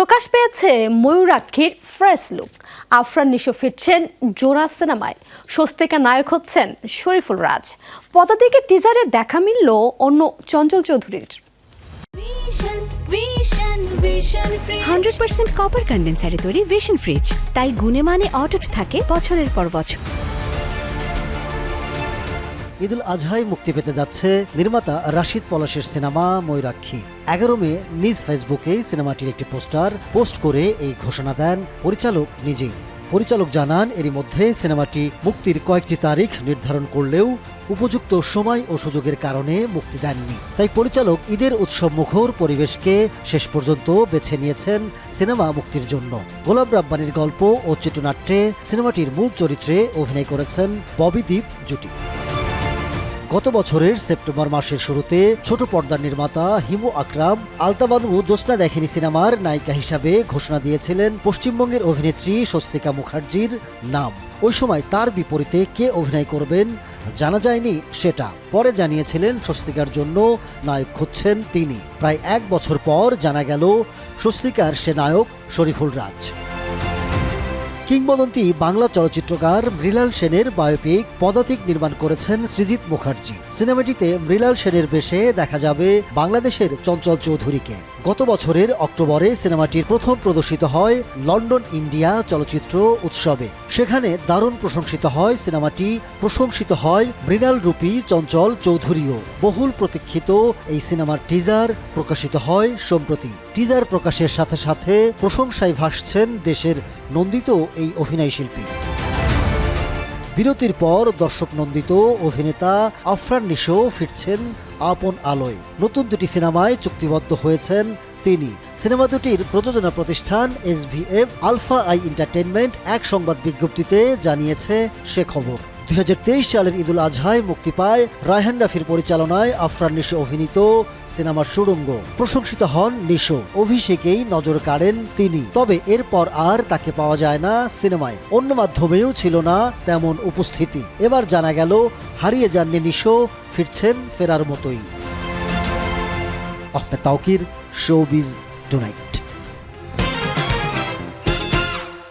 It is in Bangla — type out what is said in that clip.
প্রকাশ পেয়েছে ময়ূরাক্ষীর ফ্রেশ লুক। আফরান নিশো ফিরছেন জোড়া সিনেমায়। স্বস্তিকা নায়ক হচ্ছেন শরীফুল রাজ। পদাতিকে টিজারে দেখা মিলল অন্য চঞ্চল চৌধুরীর। 100% কপার কন্ডেন্সারে তৈরি ভিশন ফ্রিজ, তাই গুণে মানে অটুট থাকে বছরের পর বছর। ঈদুল আজহায় মুক্তি পেতে যাচ্ছে নির্মাতা রাশিদ পলাশের সিনেমা ময়ূরাক্ষী। 11 মে নিজ ফেসবুকে সিনেমাটির একটি পোস্টার পোস্ট করে এই ঘোষণা দেন পরিচালক নিজেই। পরিচালক জানান, এরই মধ্যে সিনেমাটি মুক্তির কয়েকটি তারিখ নির্ধারণ করলেও উপযুক্ত সময় ও সুযোগের কারণে মুক্তি দেননি। তাই পরিচালক ঈদের উৎসব মুখর পরিবেশকে শেষ পর্যন্ত বেছে নিয়েছেন সিনেমা মুক্তির জন্য। গোলাম রাব্বানির গল্প ও চিত্রনাট্যে সিনেমাটির মূল চরিত্রে অভিনয় করেছেন ববি দীপ জুটি। গত বছরের সেপ্টেম্বর মাসের শুরুতে ছোট পর্দার নির্মাতা হিমু আকরাম আলতাবানু জ্যোৎস্না দেখেনি সিনেমার নায়িকা হিসাবে ঘোষণা দিয়েছিলেন পশ্চিমবঙ্গের অভিনেত্রী স্বস্তিকা মুখার্জির নাম। ওই সময় তার বিপরীতে কে অভিনয় করবেন জানা যায়নি সেটা। পরে জানিয়েছিলেন স্বস্তিকার জন্য নায়ক খুঁজছেন তিনি। প্রায় 1 বছর পর জানা গেল স্বস্তিকার সে নায়ক শরীফুল রাজ। কিংবদন্তি বাংলা চলচ্চিত্রকার মৃণাল সেনের বায়োপিক পদাতিক নির্মাণ করেছেন সৃজিত মুখার্জি। সিনেমাটিতে মৃণাল সেনের বেশে দেখা যাবে বাংলাদেশের চঞ্চল চৌধুরীকে। গত বছরের অক্টোবরে সিনেমাটির প্রথম প্রদর্শিত হয় লন্ডন ইন্ডিয়া চলচ্চিত্র উৎসবে। সেখানে দারুণ প্রশংসিত হয় সিনেমাটি, প্রশংসিত হয় মৃণাল রূপী চঞ্চল চৌধুরীও। বহুল প্রতীক্ষিত এই সিনেমার টিজার প্রকাশিত হয় সম্প্রতি। টিজার প্রকাশের সাথে সাথে প্রশংসায় ভাসছেন দেশের নন্দিত এই অভিনয় শিল্পী। বিরতির পর দর্শক নন্দিত অভিনেতা আফরান নিশো ফিরছেন আপন আলোয়। নতুন 2টি সিনেমায় চুক্তিবদ্ধ হয়েছেন তিনি। সিনেমা দুটির প্রযোজনা প্রতিষ্ঠান SVF আলফা আই এন্টারটেইনমেন্ট এক সংবাদ বিজ্ঞপ্তিতে জানিয়েছে সে খবর। 2023 সালের ঈদুল আজহায় মুক্তি পায় রায়হান রাফির পরিচালনায় আফরান নিশো অভিনীত সিনেমা সুড়ঙ্গ। প্রশংসিত হন নিশো, অভিষেকেই নজর কাড়েন তিনি। তবে এরপর আর তাকে পাওয়া যায় না সিনেমায়। অন্য মাধ্যমেও ছিল না তেমন উপস্থিতি। এবার জানা গেল হারিয়ে যাননি নিশো, ফিরছেন ফেরার মতোই। Ahmed Tauquir, showbiz tonight.